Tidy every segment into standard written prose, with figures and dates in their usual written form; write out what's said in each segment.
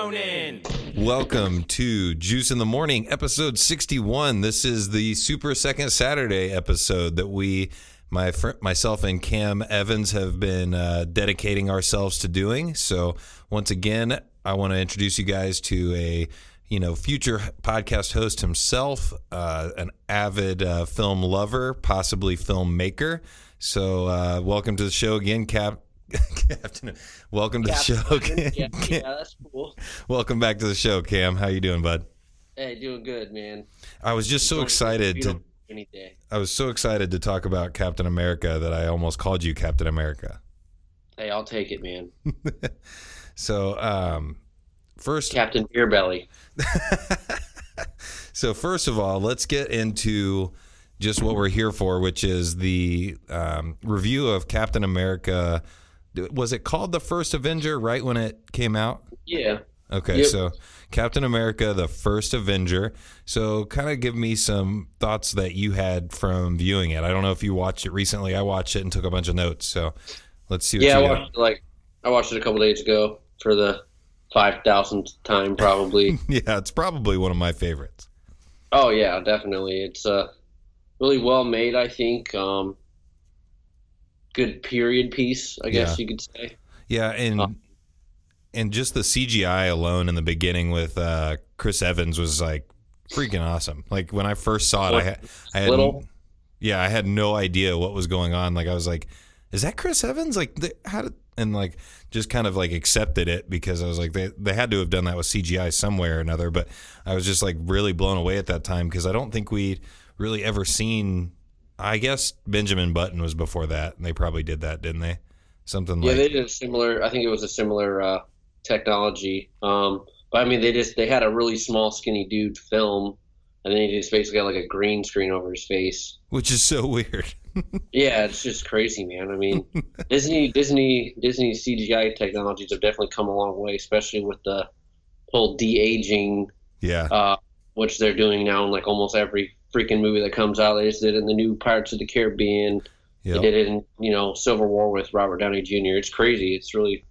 Ronin. Welcome to Juice in the Morning, episode 61. This is the Super Second Saturday episode that myself and Cam Evans have been dedicating ourselves to doing. So once again, I want to introduce you guys to a future podcast host himself, an avid film lover, possibly filmmaker. So welcome to the show again, Captain. Welcome to the show. Yeah, that's cool. Welcome back to the show, Cam. How you doing, bud? Hey, doing good, man. I was just so excited to. I was so excited to talk about Captain America that I almost called you Captain America. Hey, I'll take it, man. So, first, Captain Beerbelly. So first of all, let's get into just what we're here for, which is the review of Captain America. Was it called The First Avenger right when it came out? Yeah. Okay, yep. So Captain America, The First Avenger. So kind of give me some thoughts that you had from viewing it. I don't know if you watched it recently. I watched it and took a bunch of notes. So let's see what you got. I watched it a couple days ago for the 5,000th time, probably. Yeah, it's probably one of my favorites. Oh, yeah, definitely. It's really well made, I think. Good period piece, I guess you could say. Yeah, and just the CGI alone in the beginning with Chris Evans was like freaking awesome. Like when I first saw it, I had no idea what was going on. Like I was like, is that Chris Evans? Like just kind of like accepted it because I was like, they had to have done that with CGI somewhere or another. But I was just like really blown away at that time because I don't think we'd really ever seen. I guess Benjamin Button was before that, and they probably did that, didn't they? Yeah, they did a similar. I think it was a similar technology. But I mean, they had a really small, skinny dude film, and then he just basically got like a green screen over his face, which is so weird. Yeah, it's just crazy, man. I mean, Disney CGI technologies have definitely come a long way, especially with the whole de-aging. Yeah. Which they're doing now in like almost every freaking movie that comes out. They just did it in the new Pirates of the Caribbean. Yep. They did it in Civil War with Robert Downey Jr. It's crazy. It's really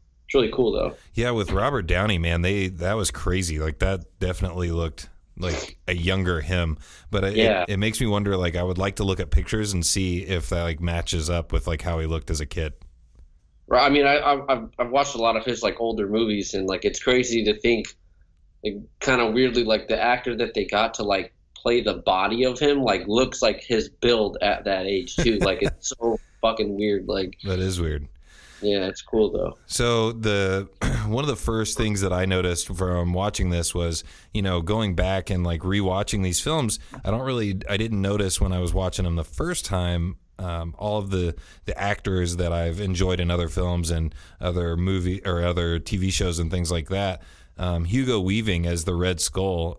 cool though. Yeah, with Robert Downey, man, that was crazy. Like that definitely looked like a younger him. But it makes me wonder. Like I would like to look at pictures and see if that like matches up with like how he looked as a kid. Right. I mean, I've watched a lot of his like older movies, and like it's crazy to think. Kind of weirdly, like the actor that they got to like play the body of him like looks like his build at that age too. Like it's so fucking weird. Like that is weird. Yeah, it's cool though. So one of the first things that I noticed from watching this was going back and like rewatching these films. I didn't notice when I was watching them the first time. All of the actors that I've enjoyed in other films and other movie or other TV shows and things like that. Hugo Weaving as the Red Skull.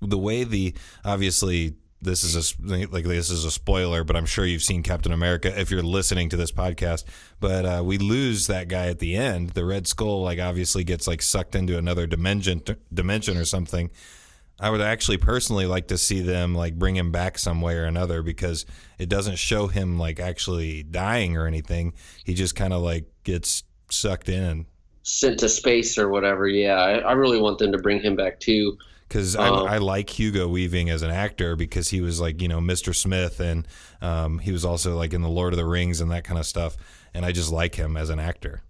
The way obviously this is a spoiler, but I'm sure you've seen Captain America if you're listening to this podcast. But we lose that guy at the end. The Red Skull like obviously gets like sucked into another dimension or something. I would actually personally like to see them like bring him back some way or another because it doesn't show him like actually dying or anything. He just kind of like gets sucked in. Sent to space or whatever. Yeah, I really want them to bring him back too. Because I like Hugo Weaving as an actor because he was like Mr. Smith and he was also like in the Lord of the Rings and that kind of stuff. And I just like him as an actor.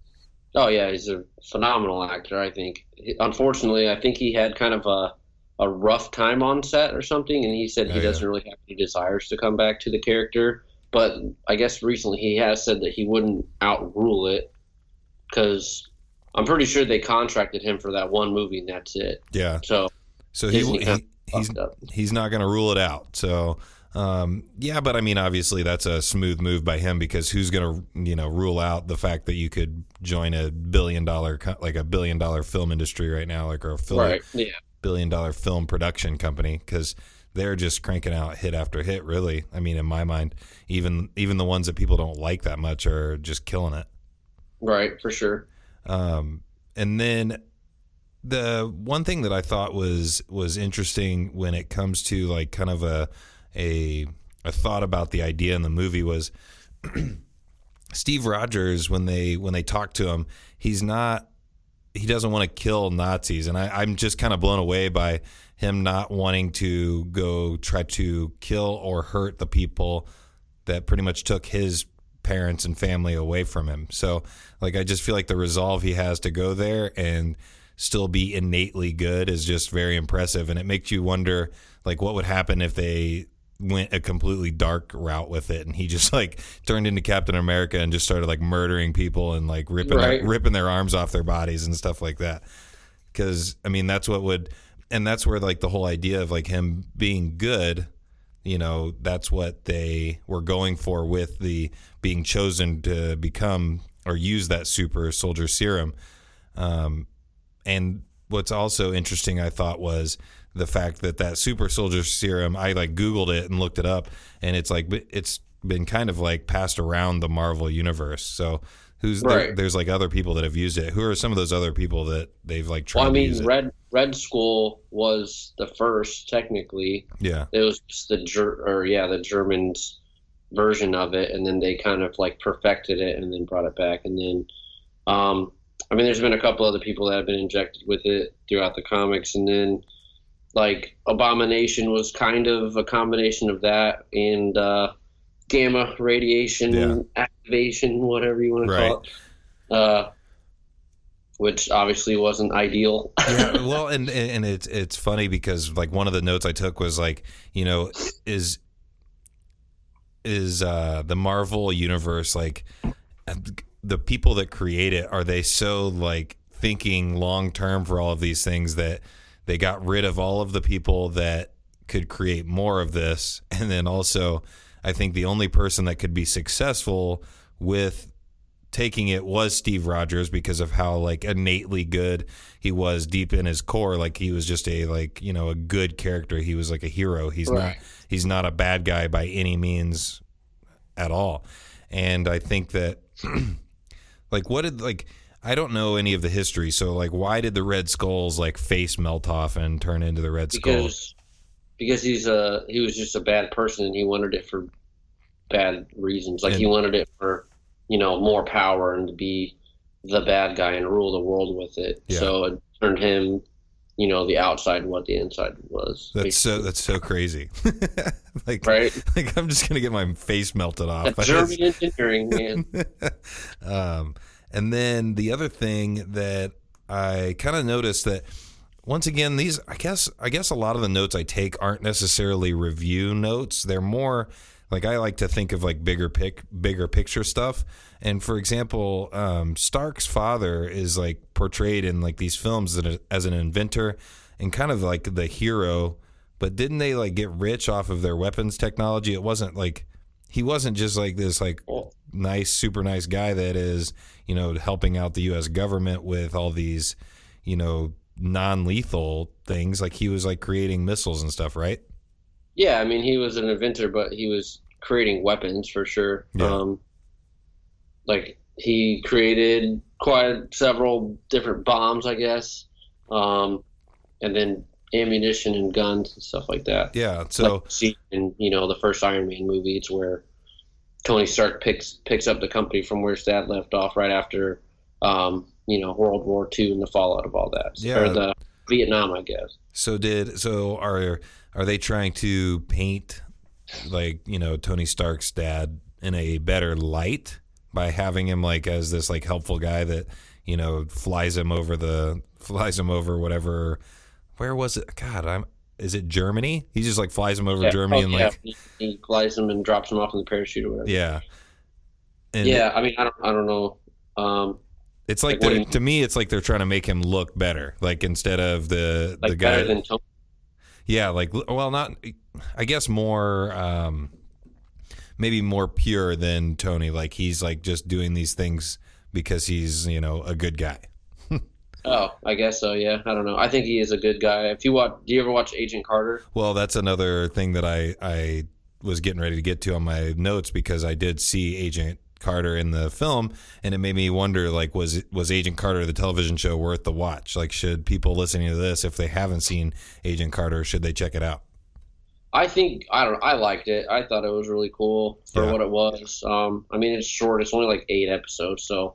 Oh yeah, he's a phenomenal actor. I think. Unfortunately, I think he had kind of a rough time on set or something, and he said he doesn't really have any desires to come back to the character. But I guess recently he has said that he wouldn't outrule it because. I'm pretty sure they contracted him for that one movie and that's it. Yeah. So he's not going to rule it out. So but I mean obviously that's a smooth move by him because who's going to rule out the fact that you could join a $1 billion film industry right now or $1 billion film production company because they're just cranking out hit after hit really. I mean in my mind even the ones that people don't like that much are just killing it. Right, for sure. And then the one thing that I thought was interesting when it comes to like kind of a thought about the idea in the movie was Steve Rogers when they talk to him, he's not he doesn't want to kill Nazis, and I'm just kind of blown away by him not wanting to go try to kill or hurt the people that pretty much took his parents and family away from him. So, like, I just feel like the resolve he has to go there and still be innately good is just very impressive, and it makes you wonder, like, what would happen if they went a completely dark route with it, and he just like turned into Captain America and just started like murdering people and like ripping their arms off their bodies and stuff like that. Because I mean, that's what would, and that's where like the whole idea of like him being good, you know, that's what they were going for with the being chosen to become or use that super soldier serum. And what's also interesting, I thought, was the fact that super soldier serum, I like Googled it and looked it up, and it's like it's been kind of like passed around the Marvel universe. So there's like other people that have used it. Who are some of those other people that they've like tried to use it? Red Skull was the first, technically. Yeah. It was just the Germans version of it, and then they kind of like perfected it and then brought it back. And then I mean, there's been a couple other people that have been injected with it throughout the comics, and then like Abomination was kind of a combination of that and gamma radiation activation, whatever you want to call it, which obviously wasn't ideal. Yeah, well, and it's funny because like one of the notes I took was like, you know, is the Marvel universe, like the people that create it, are they so like thinking long term for all of these things that they got rid of all of the people that could create more of this? And then also, I think the only person that could be successful with taking it was Steve Rogers, because of how like innately good he was deep in his core. Like he was just a, like, you know, a good character. He was like a hero. He's not a bad guy by any means at all. And I think that like, I don't know any of the history, so like, why did the Red Skull's like face melt off and turn into the Red Skull? Because he was just a bad person, and he wanted it for bad reasons. Like he wanted it for, you know, more power and to be the bad guy and rule the world with it. Yeah. So it turned him, you know, the outside what the inside was. That's so crazy. Like, right? Like I'm just gonna get my face melted off. German engineering, man. And then the other thing that I kind of noticed that, once again, these, I guess a lot of the notes I take aren't necessarily review notes. They're more like, I like to think of like bigger picture stuff. And for example, Stark's father is like portrayed in like these films as an inventor and kind of like the hero. But didn't they like get rich off of their weapons technology? It wasn't like, he wasn't just like this like nice, super nice guy that is, you know, helping out the U.S. government with all these, you know, non-lethal things. Like he was like creating missiles and stuff, right? Yeah, I mean, he was an inventor, but he was creating weapons for sure. Yeah. Like he created quite several different bombs, I guess, and then ammunition and guns and stuff like that. Yeah, so like, see, in, you know, the first Iron Man movie, it's where Tony Stark picks up the company from where his dad left off right after, you know, World War II and the fallout of all that. Yeah. Or the Vietnam, I guess. So are they trying to paint, like, you know, Tony Stark's dad in a better light by having him like as this like helpful guy that, you know, flies him over whatever? Where was it? God, is it Germany? He just like flies him over Germany and like he flies him and drops him off in the parachute or whatever. Yeah. And I mean, I don't know. It's like to me, it's like they're trying to make him look better, like instead of the guy. Better than Tony. Yeah, like, well, not. I guess more, maybe more pure than Tony. Like he's like just doing these things because he's, you know, a good guy. Oh, I guess so. Yeah, I don't know. I think he is a good guy. Do you ever watch Agent Carter? Well, that's another thing that I was getting ready to get to on my notes, because I did see Agent Carter in the film, and it made me wonder, like, was Agent Carter, the television show, worth the watch? Like, should people listening to this, if they haven't seen Agent Carter, should they check it out? I liked it. I thought it was really cool for what it was. I mean, it's short. It's only like 8 episodes, so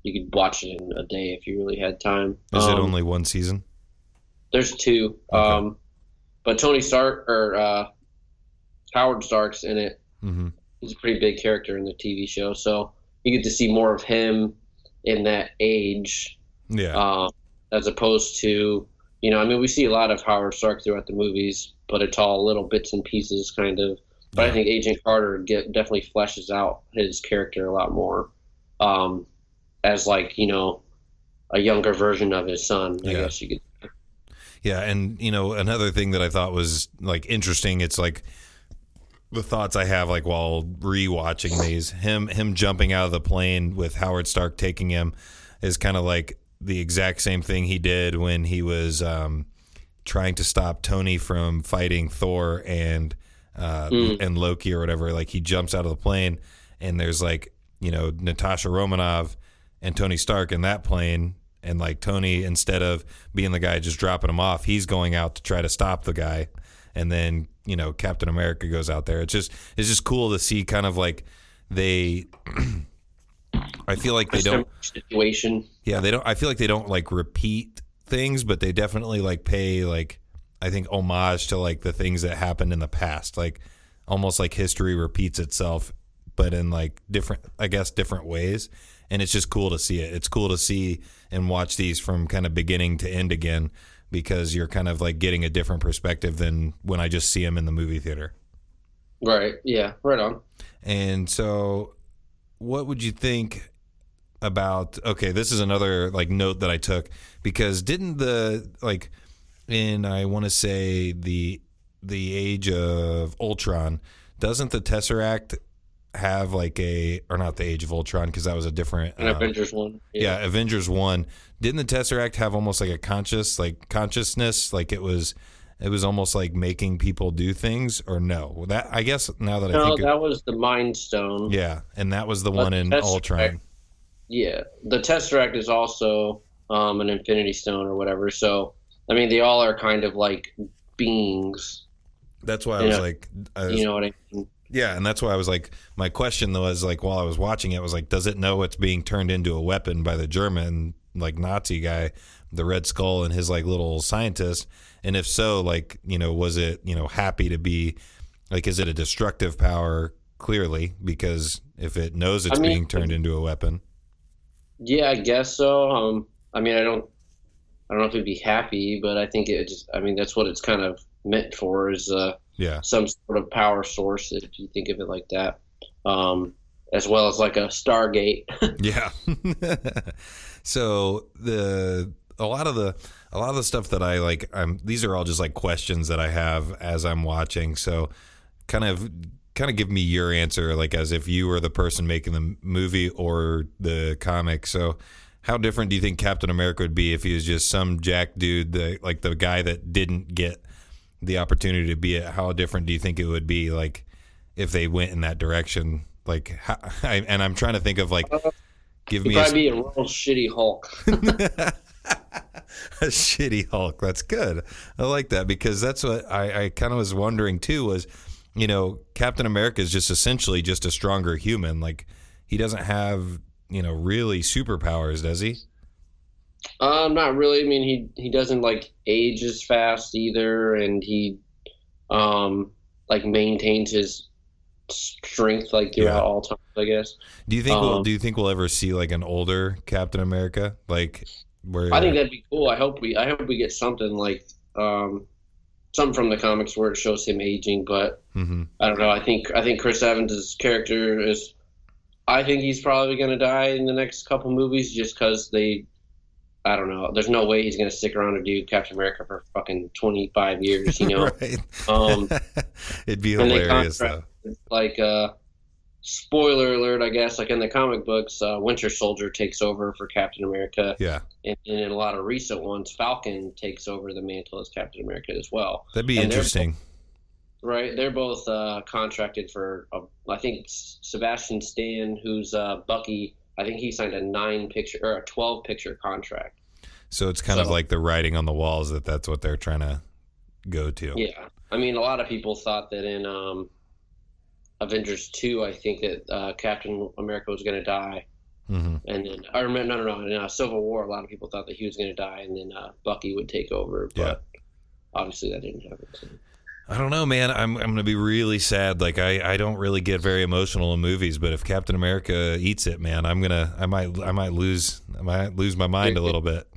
you could watch it in a day if you really had time. Is it only one season? There's two. Okay. But Tony Stark or Howard Stark's in it. Mm-hmm. He's a pretty big character in the TV show, so you get to see more of him in that age. Yeah. As opposed to, I mean, we see a lot of Howard Stark throughout the movies, but it's all little bits and pieces, kind of. But Yeah. I think Agent Carter definitely fleshes out his character a lot more, as like a younger version of his son. I guess you could. Yeah, and another thing that I thought was like interesting, it's like the thoughts I have like while rewatching these, him jumping out of the plane with Howard Stark taking him is kind of like the exact same thing he did when he was trying to stop Tony from fighting Thor and Loki or whatever. Like he jumps out of the plane and there's like Natasha Romanoff and Tony Stark in that plane. And like Tony, instead of being the guy just dropping him off, he's going out to try to stop the guy. And then, Captain America goes out there. It's just cool to see kind of like I feel like they don't situation. Yeah, they don't. I feel like they don't like repeat things, but they definitely like pay like I think homage to like the things that happened in the past. Like almost like history repeats itself, but in like different ways. And it's just cool to see it. It's cool to see and watch these from kind of beginning to end again, because you're kind of like getting a different perspective than when I just see them in the movie theater. Right. Yeah. Right on. And so, what would you think about? Okay, this is another like note that I took, because didn't I want to say the Age of Ultron, doesn't the Tesseract have like or not the Age of Ultron, because that was a different Avengers 1. Yeah, Avengers 1. Didn't the Tesseract have almost like a consciousness, like it was almost like making people do things, or no? That, I guess now that I think that was the Mind Stone. Yeah, and that was the one in Ultron. Yeah, the Tesseract is also an Infinity Stone or whatever. So I mean, they all are kind of like beings. That's why I was like, you know what I mean? Yeah, and that's why I was like, my question though was like, while I was watching it, was like, does it know it's being turned into a weapon by the German like Nazi guy, the Red Skull, and his like little scientist? And if so, like, was it happy to be like, is it a destructive power? Clearly, because if it knows it's being turned into a weapon. Yeah, I guess so. I mean, I don't know if it'd be happy, but I think that's what it's kind of meant for, is some sort of power source, if you think of it like that, as well as like a Stargate. Yeah. So a lot of the stuff that I like, these are all just like questions that I have as I'm watching. So kind of give me your answer, like as if you were the person making the movie or the comic. So how different do you think Captain America would be if he was just some jack dude, like the guy that didn't get the opportunity to be it? How different do you think it would be, like if they went in that direction? Like, and I'm trying to think of like, give me probably be a real shitty Hulk. A shitty Hulk. That's good. I like that, because that's what I kind of was wondering too, was, Captain America is just essentially just a stronger human. Like he doesn't have, really superpowers, does he? Not really. I mean, he doesn't like age as fast either, and he like maintains his strength like throughout all times, I guess. Do you think we'll ever see like an older Captain America, like where? I think that'd be cool. I hope we get something like something from the comics where it shows him aging, but I don't know. I think Chris Evans' character is. I think he's probably going to die in the next couple movies, just because I don't know. There's no way he's going to stick around and do Captain America for fucking 25 years, Right. It'd be hilarious, though. Like, spoiler alert, I guess, like in the comic books, Winter Soldier takes over for Captain America. Yeah. And in a lot of recent ones, Falcon takes over the mantle as Captain America as well. That'd be interesting. Right, they're both contracted for. I think Sebastian Stan, who's Bucky, I think he signed a 12-picture contract. So it's kind of like the writing on the walls that's what they're trying to go to. Yeah, I mean, a lot of people thought that in Avengers 2, I think that Captain America was going to die, Mm-hmm. And then I remember, no, in Civil War, a lot of people thought that he was going to die, and then Bucky would take over, Yeah. but obviously that didn't happen. So. I don't know, man. I'm gonna be really sad. Like I don't really get very emotional in movies, but if Captain America eats it, man, I might lose my mind a little bit.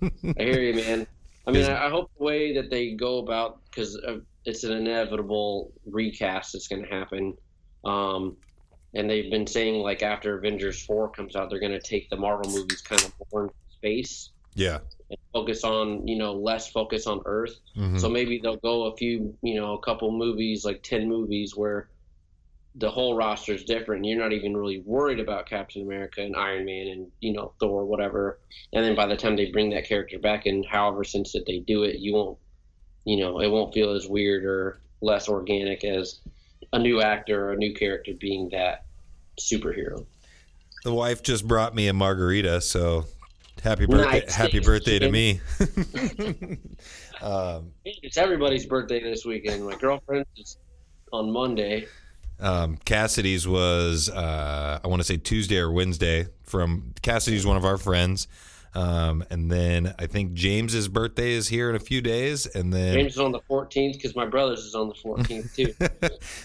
I hear you, man. I mean, I hope the way that they go about, because it's an inevitable recast that's going to happen. And they've been saying, like, after Avengers 4 comes out, they're going to take the Marvel movies kind of more into space. Yeah. And focus on, less focus on Earth. Mm-hmm. So maybe they'll go a couple movies, like 10 movies, where the whole roster is different. And you're not even really worried about Captain America and Iron Man and, Thor, whatever. And then by the time they bring that character back, and however since that they do it, you won't, it won't feel as weird or less organic as a new actor or a new character being that superhero. The wife just brought me a margarita, so happy birthday! Nice. Happy birthday to me. It's everybody's birthday this weekend. My girlfriend's is on Monday. Cassidy's was I want to say Tuesday or Wednesday. From Cassidy's one of our friends. And then I think James's birthday is here in a few days, and then James is on the 14th because my brother's is on the 14th too.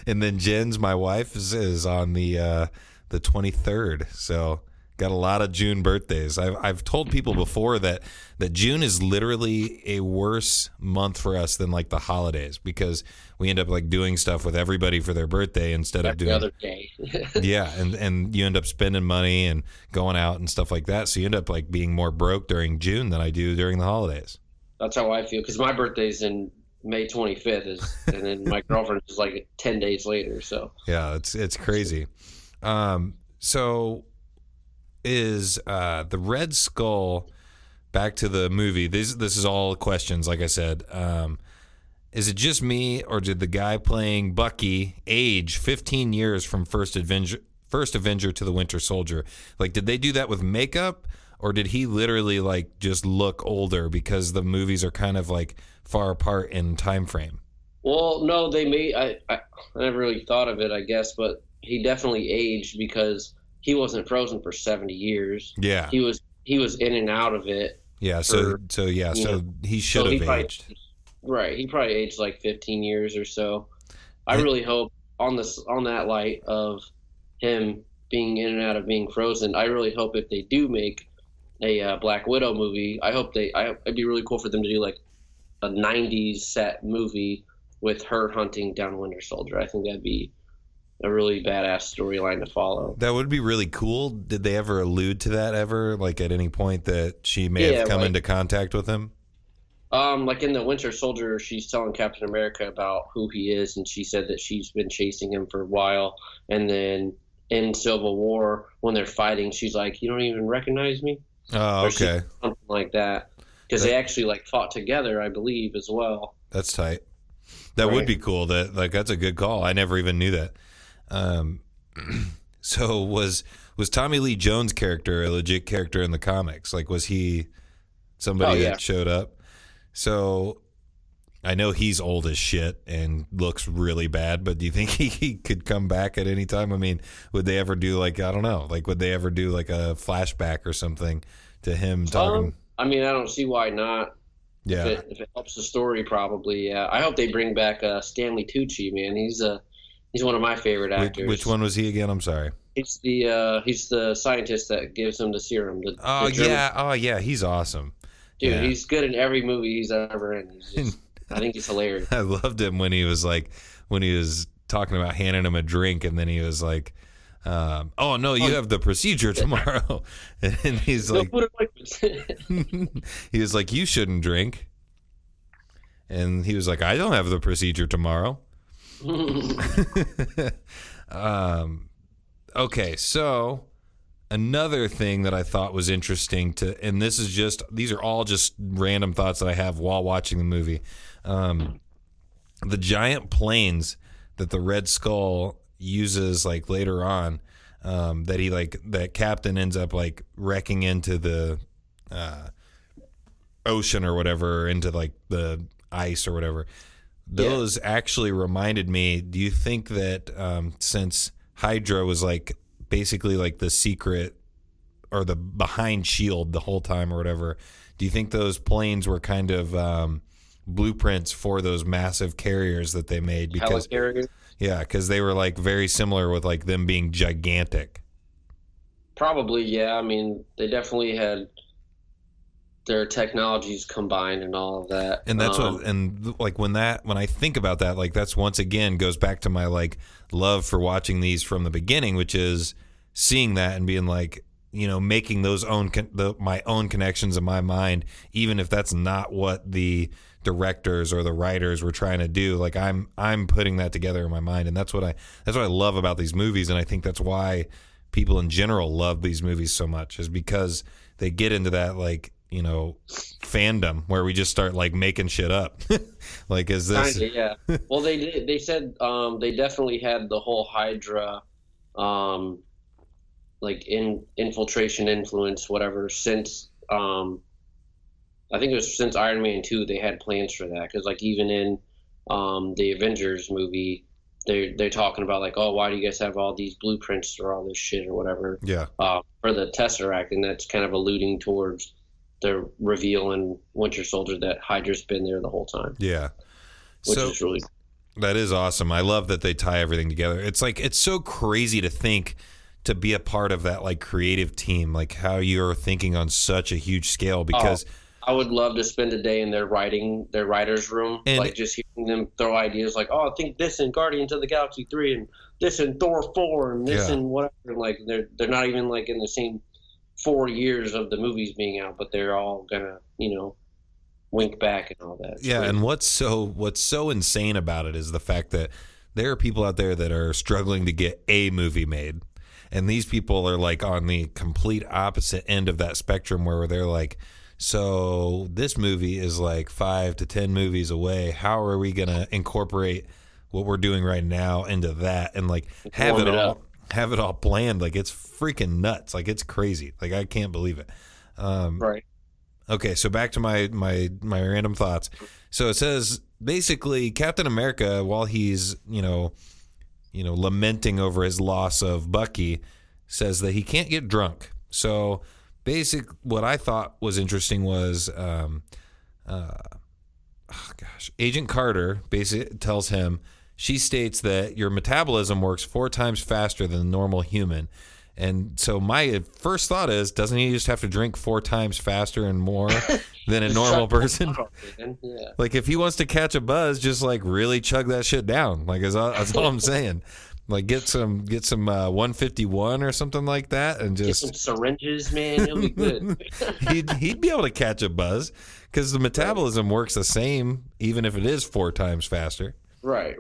and then Jen's, my wife, is on the 23rd. So got a lot of June birthdays. I've told people before that June is literally a worse month for us than like the holidays, because we end up like doing stuff with everybody for their birthday instead of doing other day. yeah, and you end up spending money and going out and stuff like that. So you end up like being more broke during June than I do during the holidays. That's how I feel, because my birthday's in May 25th, and then my girlfriend's is like 10 days later. So yeah, it's crazy. So is the Red Skull, back to the movie, this is all questions, like I said. Is it just me, or did the guy playing Bucky age 15 years from first Avenger to the Winter Soldier? Like, did they do that with makeup, or did he literally like just look older because the movies are kind of like far apart in time frame? Well, no, they made. I never really thought of it, I guess, but he definitely aged because he wasn't frozen for 70 years. Yeah, he was in and out of it. Yeah, so he should have aged. Right, he probably aged like 15 years or so. I really hope on that light of him being in and out of being frozen, I really hope if they do make a Black Widow movie, it'd be really cool for them to do like a 90s set movie with her hunting down Winter Soldier. I think that'd be a really badass storyline to follow. That would be really cool. Did they ever allude to that ever? Like at any point that she may have come into contact with him? Like in the Winter Soldier, she's telling Captain America about who he is, and she said that she's been chasing him for a while. And then in Civil War, when they're fighting, she's like, "You don't even recognize me?" Oh, okay. Something like that. Because they actually like fought together, I believe, as well. That's tight. That would be cool. That's a good call. I never even knew that. So was Tommy Lee Jones' character a legit character in the comics? Like, was he somebody that showed up? So I know he's old as shit and looks really bad, but do you think he could come back at any time? I mean, would they ever do like, I don't know, like would they ever do like a flashback or something to him talking? I mean, I don't see why not. Yeah. If it helps the story, probably. Yeah. I hope they bring back Stanley Tucci, man. He's one of my favorite actors. Which one was he again? I'm sorry. He's the scientist that gives him the serum. Yeah. He's awesome. Dude, he's good in every movie he's ever in. I think he's hilarious. I loved him when he was talking about handing him a drink, and then he was like, "Oh no, you have the procedure tomorrow," and he's like, he was like, "You shouldn't drink," and he was like, "I don't have the procedure tomorrow." Okay, so another thing that I thought was interesting and these are all just random thoughts that I have while watching the movie. The giant planes that the Red Skull uses like later on, that Captain ends up like wrecking into the ocean or whatever, into like the ice or whatever. Those actually reminded me. Do you think that since Hydra was like basically like the secret or the behind shield the whole time or whatever. Do you think those planes were kind of blueprints for those massive carriers that they made? Because helicarriers? yeah, because they were like very similar with like them being gigantic. Probably, yeah. I mean, they definitely had their technologies combined and all of that. And that's like when I think about that, like that's once again goes back to my like love for watching these from the beginning, which is seeing that and being like, you know, making those my own connections in my mind, even if that's not what the directors or the writers were trying to do. Like I'm putting that together in my mind, and that's what I love about these movies, and I think that's why people in general love these movies so much, is because they get into that, like, you know, fandom where we just start like making shit up. Like, is this? Kinda, yeah. Well, they said they definitely had the whole Hydra, like infiltration influence, whatever, since I think it was since Iron Man 2 they had plans for that, because like even in the Avengers movie, they're talking about like, oh, why do you guys have all these blueprints or all this shit or whatever? Yeah. For the Tesseract, and that's kind of alluding towards the reveal in Winter Soldier that Hydra's been there the whole time. Yeah. Which is really, that is awesome. I love that they tie everything together. It's like, it's so crazy to think, to be a part of that like creative team, like how you're thinking on such a huge scale, because I would love to spend a day in their writer's room, and like just hearing them throw ideas like, oh, I think this in Guardians of the Galaxy 3 and this in Thor 4 and this in whatever. And like they're not even like in the same 4 years of the movies being out, but they're all gonna, you know, wink back and all that. It's yeah. great. And what's so insane about it is the fact that there are people out there that are struggling to get a movie made, and these people are like on the complete opposite end of that spectrum, where they're like, so this movie is like 5 to 10 movies away. How are we going to incorporate what we're doing right now into that, and like have it all planned? Like, it's freaking nuts. Like, it's crazy. Like, I can't believe it. Right. Okay, so back to my random thoughts. So it says basically Captain America, while he's you know lamenting over his loss of Bucky, says that he can't get drunk. So what I thought was interesting was, Agent Carter basically tells him, she states that your metabolism works 4 times faster than a normal human. And so my first thought is, doesn't he just have to drink 4 times faster and more than a normal person? Yeah. Like, if he wants to catch a buzz, just like really chug that shit down. Like, that's all I'm saying. Like, get some 151 or something like that, and just get some syringes, man. You'll be good. he'd be able to catch a buzz, because the metabolism works the same, even if it is 4 times faster. Right.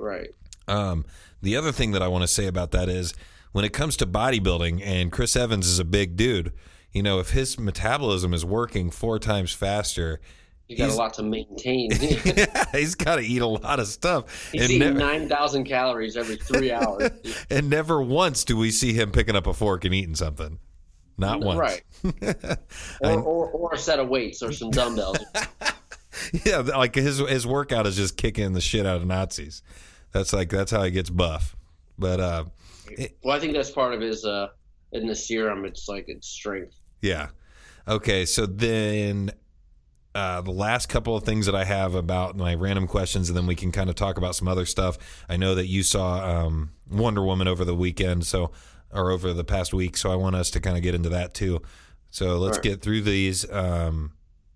The other thing that I want to say about that is, when it comes to bodybuilding, and Chris Evans is a big dude, you know, if his metabolism is working 4 times faster, you got a lot to maintain. Yeah, he's got to eat a lot of stuff. He's eating 9,000 calories every 3 hours. And never once do we see him picking up a fork and eating something. Not once. Right. or a set of weights or some dumbbells. Yeah, like his workout is just kicking the shit out of Nazis. That's how he gets buff. But well, I think that's part of his in the serum. It's like its strength. Yeah. Okay. So then the last couple of things that I have about my random questions, and then we can kind of talk about some other stuff. I know that you saw Wonder Woman over the weekend, or over the past week, so I want us to kind of get into that too. So let's get through these.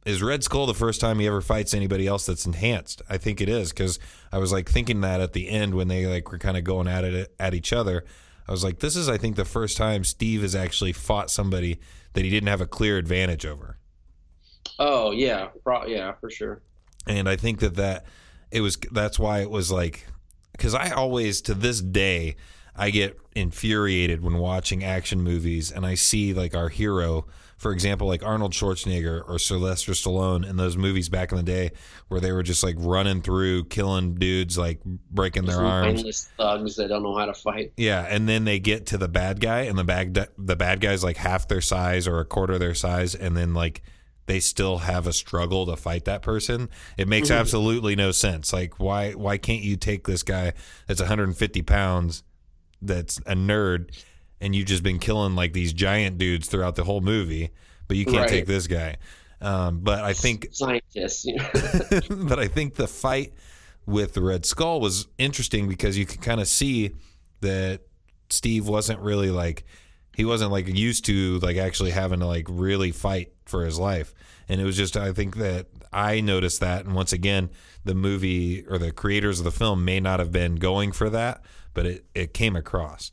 Is Red Skull the first time he ever fights anybody else that's enhanced? I think it is, because I was like thinking that at the end when they like were kind of going at it at each other. I was like, this is, I think, the first time Steve has actually fought somebody that he didn't have a clear advantage over. Oh yeah, yeah, for sure. And I think that's why it was like, because I always, to this day, I get infuriated when watching action movies and I see like our hero, for example, like Arnold Schwarzenegger or Sylvester Stallone in those movies back in the day, where they were just like running through, killing dudes, like breaking their arms. Mindless thugs that don't know how to fight. Yeah, and then they get to the bad guy, and the bad guy's like half their size or a quarter their size, and then like they still have a struggle to fight that person. It makes absolutely no sense. Like, why can't you take this guy that's 150 pounds, that's a nerd, and you've just been killing like these giant dudes throughout the whole movie, but you can't take this guy. But I think scientists, but I think the fight with the Red Skull was interesting because you could kind of see that Steve wasn't really like, he wasn't like used to like actually having to like really fight for his life. And it was just, I think that I noticed that. And once again, the movie or the creators of the film may not have been going for that, but it came across.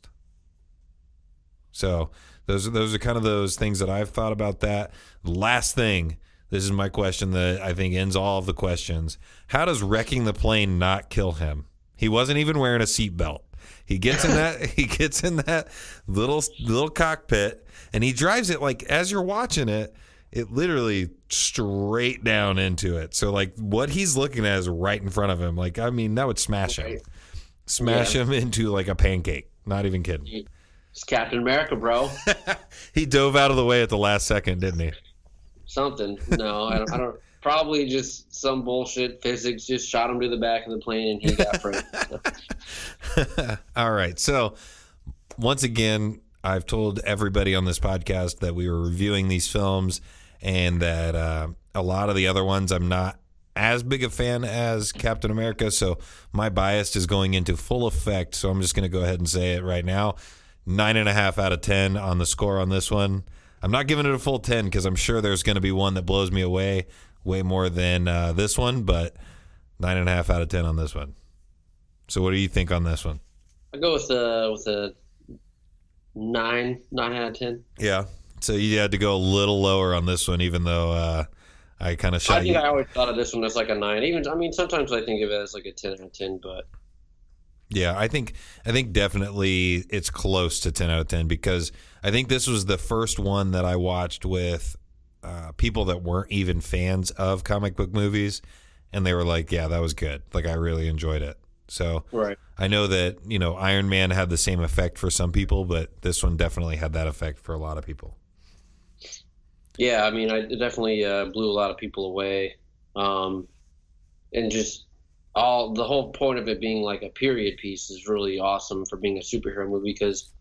So those are kind of those things that I've thought about that. Last thing, this is my question that I think ends all of the questions. How does wrecking the plane not kill him? He wasn't even wearing a seatbelt. He gets in that little cockpit and he drives it like as you're watching it literally straight down into it. So like what he's looking at is right in front of him. Like, I mean, that would smash him. Smash him into like a pancake. Not even kidding. It's Captain America, bro. He dove out of the way at the last second, didn't he? Something. No, I don't. Probably just some bullshit. Physics just shot him to the back of the plane and he got framed. All right. So once again, I've told everybody on this podcast that we were reviewing these films and that a lot of the other ones I'm not as big a fan as Captain America. So my bias is going into full effect. So I'm just going to go ahead and say it right now. 9.5 out of 10 on the score on this one. I'm not giving it a full 10 because I'm sure there's going to be one that blows me away way more than this one, but 9.5 out of 10 on this one. So what do you think on this one? I go with a 9 out of 10. Yeah. So you had to go a little lower on this one, even though I kind of shot you. I always thought of this one as like a 9. Even, I mean, sometimes I think of it as like a 10 out of 10, but. Yeah, I think definitely it's close to 10 out of 10 because I think this was the first one that I watched with people that weren't even fans of comic book movies, and they were like, yeah, that was good. Like, I really enjoyed it. So right. I know that, Iron Man had the same effect for some people, but this one definitely had that effect for a lot of people. Yeah, I mean, it definitely blew a lot of people away. And just the whole point of it being like a period piece is really awesome for being a superhero movie because,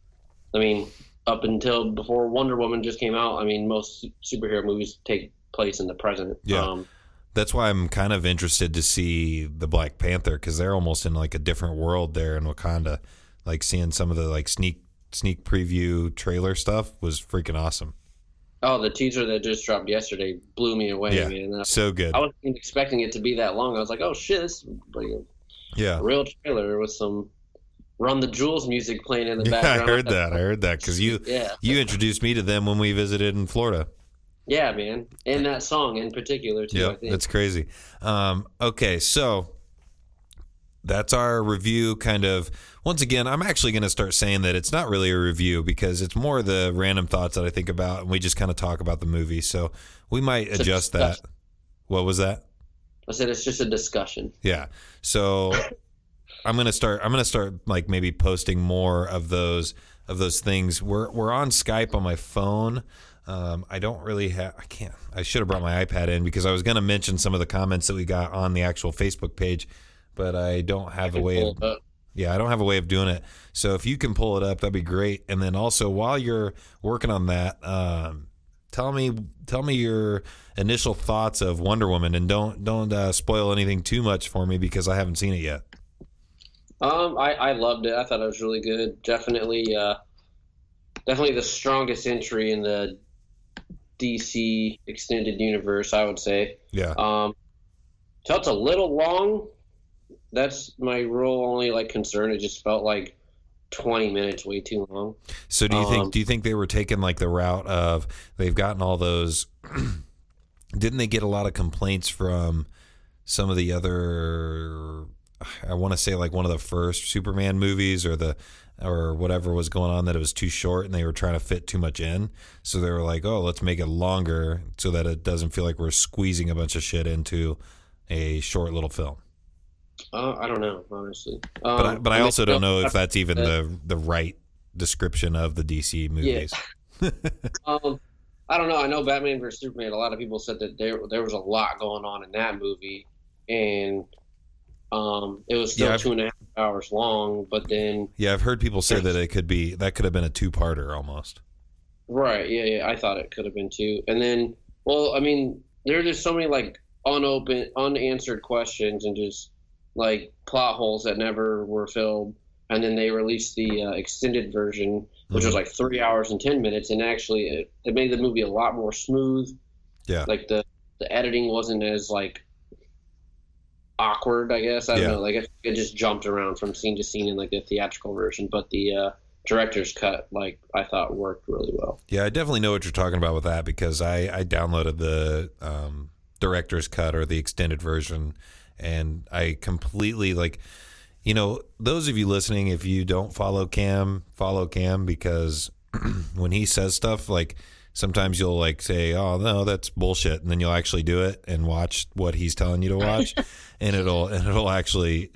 I mean, up until before Wonder Woman just came out, I mean, most superhero movies take place in the present. Yeah. That's why I'm kind of interested to see the Black Panther because they're almost in like a different world there in Wakanda. Like seeing some of the like sneak preview trailer stuff was freaking awesome. Oh, the teaser that just dropped yesterday blew me away, man. So good. I wasn't expecting it to be that long. I was like, oh shit, this is like a real trailer with some Run the Jewels music playing in the background. I heard that because you introduced me to them when we visited in Florida. Yeah, man. And that song in particular, too, I think. That's crazy. Okay, so that's our review kind of. Once again, I'm actually going to start saying that it's not really a review because it's more the random thoughts that I think about, and we just kind of talk about the movie. So we might adjust that. What was that? I said it's just a discussion. Yeah. So I'm going to start like maybe posting more of those things. We're on Skype on my phone. I don't really have. I should have brought my iPad in because I was going to mention some of the comments that we got on the actual Facebook page, but I don't have a way of. Yeah, I don't have a way of doing it. So if you can pull it up, that'd be great. And then also while you're working on that, tell me your initial thoughts of Wonder Woman, and don't spoil anything too much for me because I haven't seen it yet. I loved it. I thought it was really good. Definitely the strongest entry in the DC extended universe, I would say. Yeah. Felt a little long. That's my real only like concern. It just felt like 20 minutes way too long. So do you think they were taking like the route of they've gotten all those? Didn't they get a lot of complaints from some of the other? I want to say like one of the first Superman movies or whatever was going on that it was too short and they were trying to fit too much in. So they were like, oh, let's make it longer so that it doesn't feel like we're squeezing a bunch of shit into a short little film. I don't know, honestly. But I also don't know if that's even the right description of the DC movies. Yeah. I don't know. I know Batman vs Superman. A lot of people said that there was a lot going on in that movie, and it was still 2.5 hours long, but then Yeah, I've heard people say that that could have been a two-parter almost. right, yeah, I thought it could have been two, and then well, I mean, there are just so many like unanswered questions and just like plot holes that never were filled, and then they released the extended version, which was like 3 hours and 10 minutes, and actually it made the movie a lot more smooth. Yeah, Like the editing wasn't as like awkward, I guess. I don't know. Like it just jumped around from scene to scene in like the theatrical version, but the director's cut, like I thought, worked really well. Yeah, I definitely know what you're talking about with that because I downloaded the director's cut or the extended version, and I completely like, those of you listening, if you don't follow Cam because when he says stuff like, sometimes you'll like say, "Oh no, that's bullshit," and then you'll actually do it and watch what he's telling you to watch, and it'll actually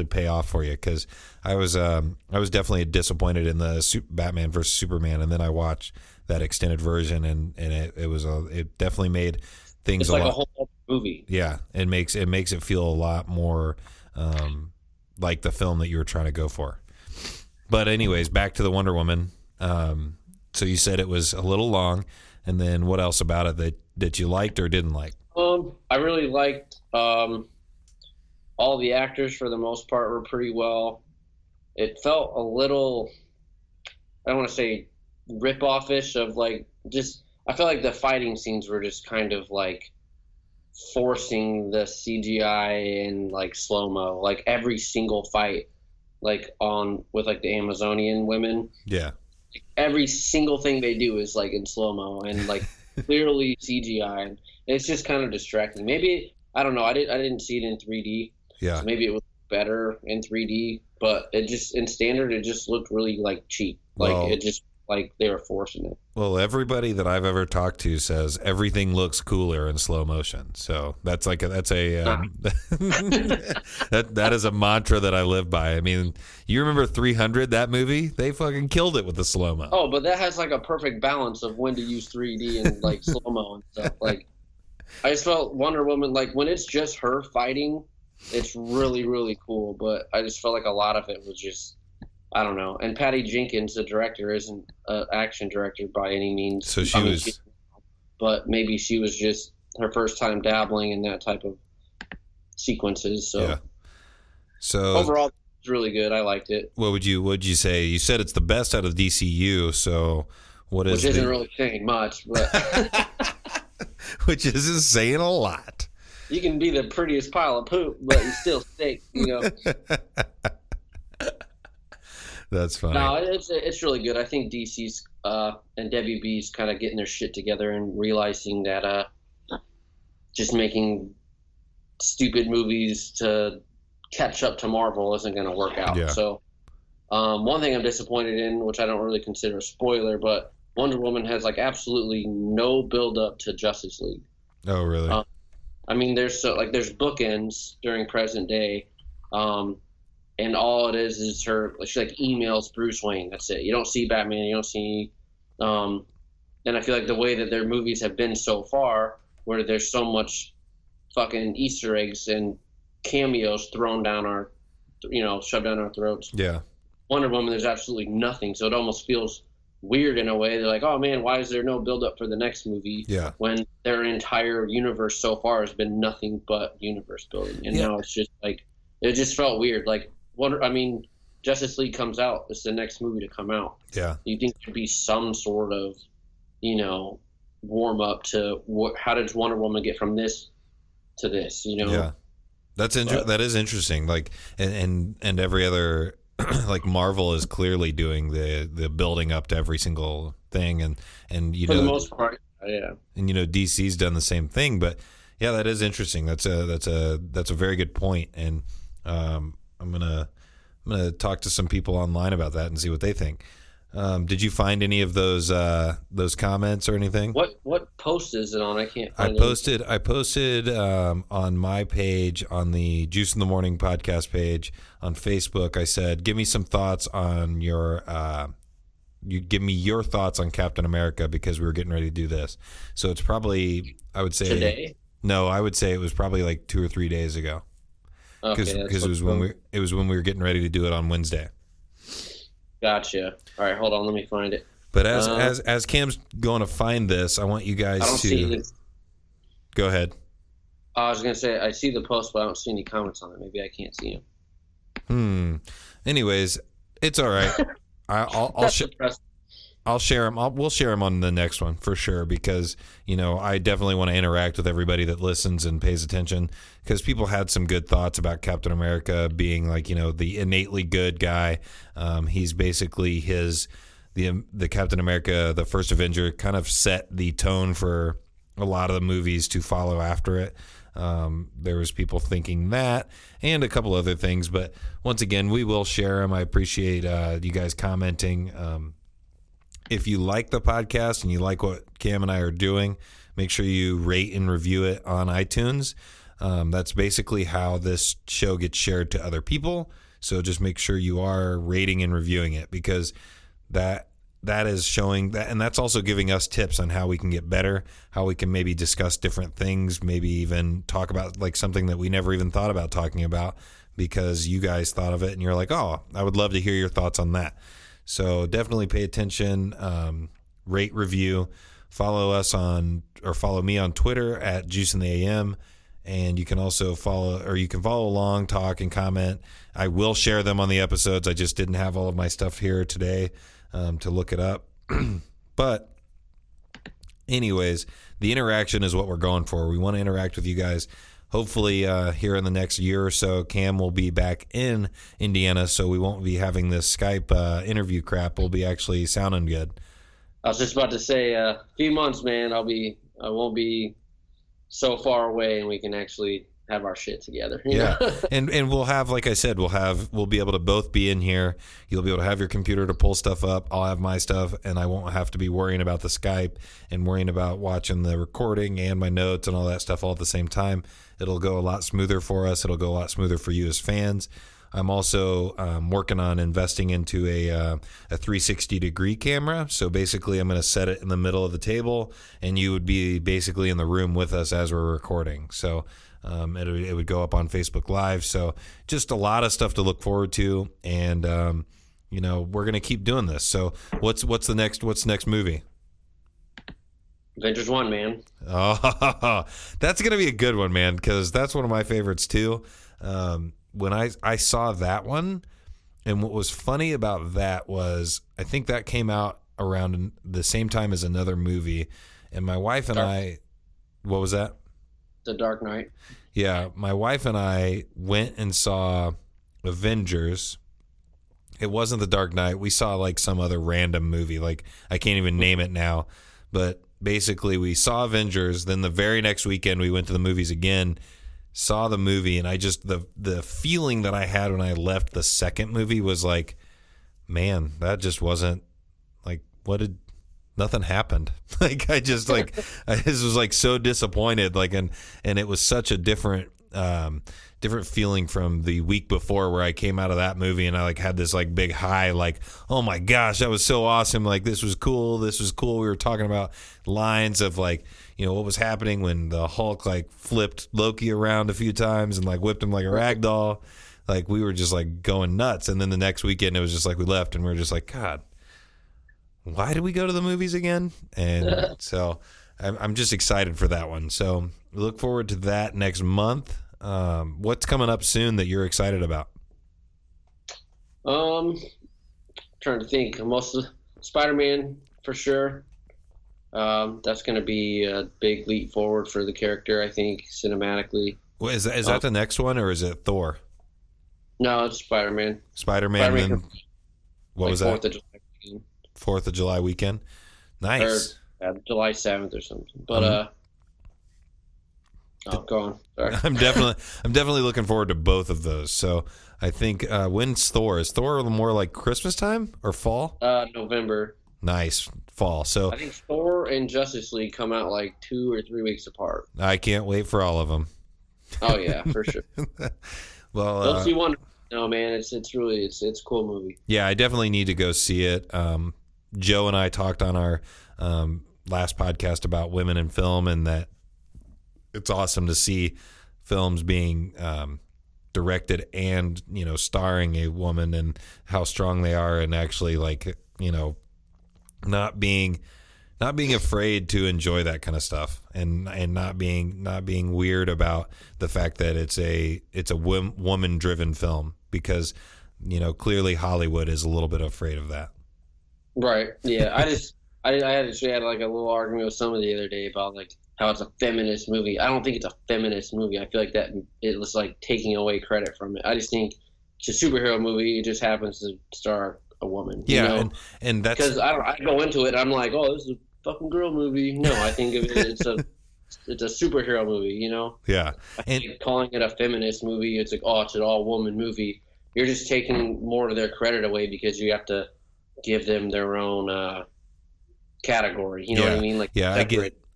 pay off for you. Because I was definitely disappointed in the Batman versus Superman, and then I watched that extended version, and it definitely made things it's like a whole other movie. Yeah, it makes it feel a lot more like the film that you were trying to go for. But anyways, back to the Wonder Woman. So you said it was a little long, and then what else about it that you liked or didn't like? I really liked all the actors for the most part were pretty well. It felt a little, I don't want to say rip-off-ish of like just, I felt like the fighting scenes were just kind of like forcing the CGI and like slow-mo, like every single fight, like with like the Amazonian women. Yeah. Every single thing they do is like in slow-mo and like clearly CGI, and it's just kind of distracting. Maybe, I don't know, I didn't see it in 3D. Yeah. So maybe it was better in 3D, but it just in standard it just looked really like cheap. Like it just like they were forcing it. Well, everybody that I've ever talked to says everything looks cooler in slow motion. So that's a that is a mantra that I live by. I mean, you remember 300, that movie? They fucking killed it with the slow mo. Oh, but that has like a perfect balance of when to use 3D and like slow mo and stuff. Like, I just felt Wonder Woman, like when it's just her fighting, it's really really cool. But I just felt like a lot of it was just, I don't know. And Patty Jenkins, the director, isn't an action director by any means. So but maybe she was just her first time dabbling in that type of sequences. So, yeah. So overall, it's really good. I liked it. What would you say? You said it's the best out of DCU. So which isn't really saying much, but which isn't saying a lot. You can be the prettiest pile of poop, but you still stink. That's funny. No, it's really good. I think DC's and WB's kind of getting their shit together and realizing that just making stupid movies to catch up to Marvel isn't going to work out. Yeah. So one thing I'm disappointed in, which I don't really consider a spoiler, but Wonder Woman has like absolutely no build up to Justice League. Oh, really? I mean, there's bookends during present day. And all it is her, she like emails Bruce Wayne. That's it. You don't see Batman. You don't see, and I feel like the way that their movies have been so far, where there's so much fucking Easter eggs and cameos thrown down our, shoved down our throats. Yeah. Wonder Woman, there's absolutely nothing. So it almost feels weird in a way. They're like, oh man, why is there no build up for the next movie? Yeah. When their entire universe so far has been nothing but universe building. And now it's just like, it just felt weird. Like, Justice League comes out. It's the next movie to come out. Yeah. You think there'd be some sort of, warm up to how did Wonder Woman get from this to this? Yeah. That is interesting. Like, and every other, like Marvel is clearly doing the building up to every single thing, and for the most part, yeah. And DC's done the same thing, but yeah, that is interesting. That's a very good point, and I'm gonna talk to some people online about that and see what they think. Did you find any of those comments or anything? What post is it on? I can't find it. I posted on my page, on the Juice in the Morning podcast page on Facebook. I said, give me some thoughts on you give me your thoughts on Captain America, because we were getting ready to do this. So it's probably, I would say today. No, I would say it was probably like 2 or 3 days ago. Okay, because it was when we were getting ready to do it on Wednesday. Gotcha. All right, hold on, let me find it. But as Cam's going to find this, I want you guys I don't see to go ahead. I was gonna say I see the post, but I don't see any comments on it. Maybe I can't see them. Anyways, it's all right. I'll share them. We'll share them on the next one for sure, because I definitely want to interact with everybody that listens and pays attention, because people had some good thoughts about Captain America being like the innately good guy. He's basically the Captain America, the first Avenger, kind of set the tone for a lot of the movies to follow after it. There was people thinking that and a couple other things, but once again, we will share them. I appreciate you guys commenting. If you like the podcast and you like what Cam and I are doing, make sure you rate and review it on iTunes. That's basically how this show gets shared to other people. So just make sure you are rating and reviewing it, because that is showing that, and that's also giving us tips on how we can get better, how we can maybe discuss different things, maybe even talk about like something that we never even thought about talking about, because you guys thought of it and you're like, oh, I would love to hear your thoughts on that. So definitely pay attention, rate, review, follow me on Twitter at Juice in the AM. And you can also follow along, talk, and comment. I will share them on the episodes. I just didn't have all of my stuff here today to look it up. But anyways, the interaction is what we're going for. We want to interact with you guys. Hopefully here in the next year or so, Cam will be back in Indiana, so we won't be having this Skype interview crap. We'll be actually sounding good. I was just about to say, a few months, man, I won't be so far away, and we can actually have our shit together. Yeah. and we'll have, like I said, we'll be able to both be in here. You'll be able to have your computer to pull stuff up. I'll have my stuff, and I won't have to be worrying about the Skype and worrying about watching the recording and my notes and all that stuff all at the same time. It'll go a lot smoother for us. It'll go a lot smoother for you as fans. I'm also working on investing into a 360-degree camera. So basically, I'm going to set it in the middle of the table, and you would be basically in the room with us as we're recording. So it would go up on Facebook Live. So just a lot of stuff to look forward to, and we're going to keep doing this. So what's the next movie? Avengers 1, man. Oh, that's going to be a good one, man, because that's one of my favorites too. When I saw that one, and what was funny about that was I think that came out around the same time as another movie, and my wife and I, what was that? The Dark Knight. Yeah, my wife and I went and saw Avengers. It wasn't The Dark Knight. We saw like some other random movie, like I can't even name it now, but basically we saw Avengers. Then the very next weekend we went to the movies again, saw the movie, and I just the feeling that I had when I left the second movie was like, man, that just wasn't like nothing happened. Like I just like I just was like so disappointed, like and it was such a different feeling from the week before, where I came out of that movie and I like had this like big high, like, oh my gosh, that was so awesome, like this was cool. We were talking about lines of like, what was happening when the Hulk like flipped Loki around a few times and like whipped him like a rag doll. Like we were just like going nuts. And then the next weekend it was just like we left and we were just like, God, why did we go to the movies again? And so I'm just excited for that one. So we look forward to that next month. What's coming up soon that you're excited about? Trying to think. Most of Spider-Man for sure. That's going to be a big leap forward for the character, I think, cinematically. Well, is that the next one, or is it Thor? No, it's Spider-Man. Spider-Man. Then, what was that? 4th of July weekend. Nice. Or, July 7th or something. But go on. Sorry. I'm definitely looking forward to both of those. So I think when's Thor? Is Thor more like Christmas time or fall? November. Nice. Fall. So I think Thor and Justice League come out like 2 or 3 weeks apart. I can't wait for all of them. Oh yeah, for sure. Well, don't see one. No, man, it's really a cool movie. Yeah, I definitely need to go see it. Joe and I talked on our last podcast about women in film, and that it's awesome to see films being directed and, starring a woman, and how strong they are, and actually like, not being afraid to enjoy that kind of stuff, and not being weird about the fact that it's a woman driven film, because clearly Hollywood is a little bit afraid of that. Right. Yeah. I actually had like a little argument with someone the other day about like how it's a feminist movie. I don't think it's a feminist movie. I feel like that it was like taking away credit from it. I just think it's a superhero movie. It just happens to star a woman. Yeah, and that's because I go into it and I'm like, oh, this is a fucking girl movie. No, I think of it it's a superhero movie. Yeah, I think calling it a feminist movie, it's like, oh, it's an all woman movie. You're just taking more of their credit away because you have to give them their own category. You know what I mean? Like, yeah,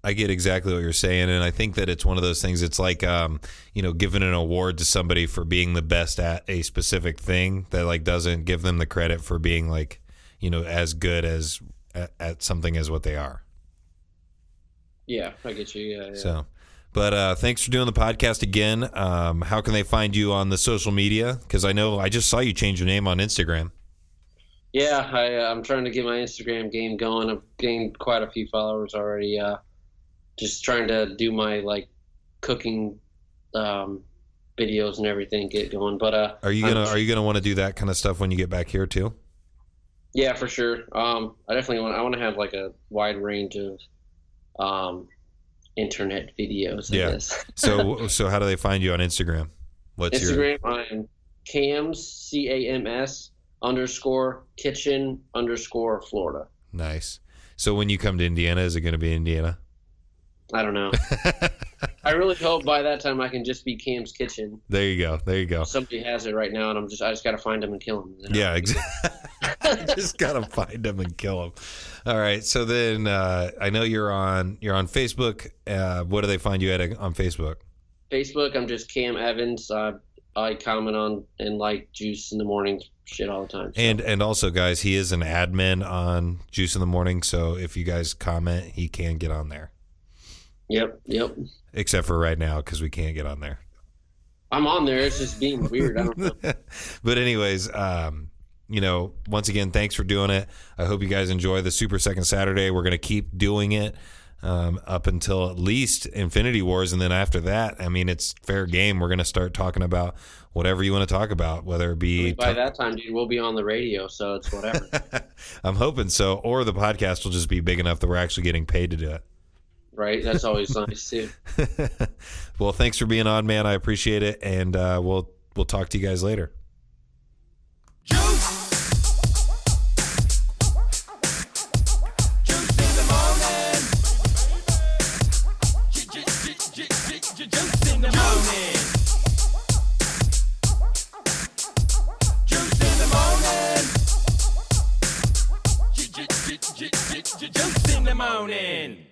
I get exactly what you're saying, and I think that it's one of those things. It's like, giving an award to somebody for being the best at a specific thing that like doesn't give them the credit for being like, as good as at something as what they are. Yeah, I get you. Yeah. So, but thanks for doing the podcast again. How can they find you on the social media? Because I know I just saw you change your name on Instagram. Yeah, I'm trying to get my Instagram game going. I've gained quite a few followers already. Just trying to do my like cooking videos and everything get going. But are you gonna want to do that kind of stuff when you get back here too? Yeah, for sure. I definitely want to have like a wide range of internet videos. I guess. So how do they find you on Instagram? What's Instagram? I'm Cams CAMS _kitchen _ Florida. Nice. So when you come to Indiana, is it going to be Indiana? I don't know. I really hope by that time I can just be Cam's Kitchen. There you go. Somebody has it right now, and I just got to find him and kill him. Yeah, exactly. Just got to find him and kill him. All right. So then I know you're on Facebook. What do they find you at on Facebook? Facebook, I'm just Cam Evans. I comment on and like Juice in the Morning shit all the time. So. And also, guys, he is an admin on Juice in the Morning, so if you guys comment, he can get on there. Yep. Except for right now, because we can't get on there. I'm on there. It's just being weird. I don't know. But anyways, once again, thanks for doing it. I hope you guys enjoy the Super Second Saturday. We're going to keep doing it up until at least Infinity Wars. And then after that, I mean, it's fair game. We're going to start talking about whatever you want to talk about, whether it be... by that time, dude, we'll be on the radio, so it's whatever. I'm hoping so. Or the podcast will just be big enough that we're actually getting paid to do it. Right? That's always nice, too. Well, thanks for being on, man. I appreciate it. And we'll talk to you guys later. Juice in the morning.